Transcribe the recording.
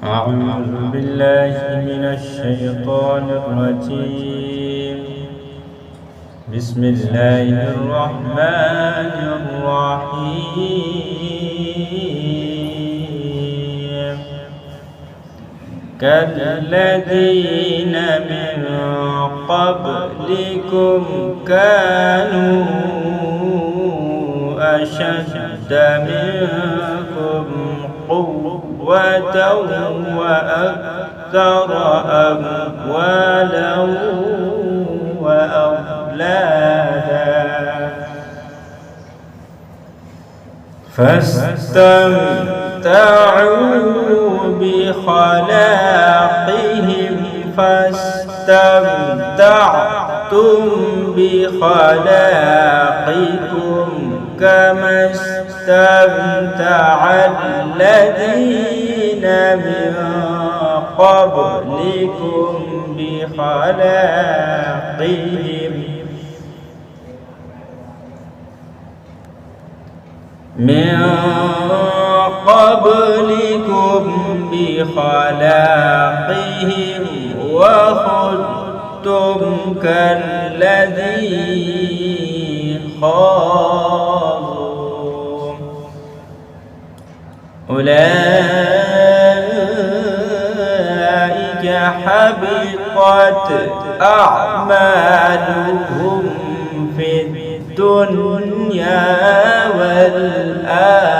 أعوذ بالله من الشيطان الرجيم. بسم الله الرحمن الرحيم. كالذين من قبلكم كانوا أشد منكم قوة وأكثر أموالا وأولادا فاستمتعوا بخلاقهم فاستمتعتم بخلاقكم كما استمتع الذين من قبلكم بخلاقهم وخذتم كالذي خاضوا أولئك حبطت أعمالهم في الدنيا والآخرة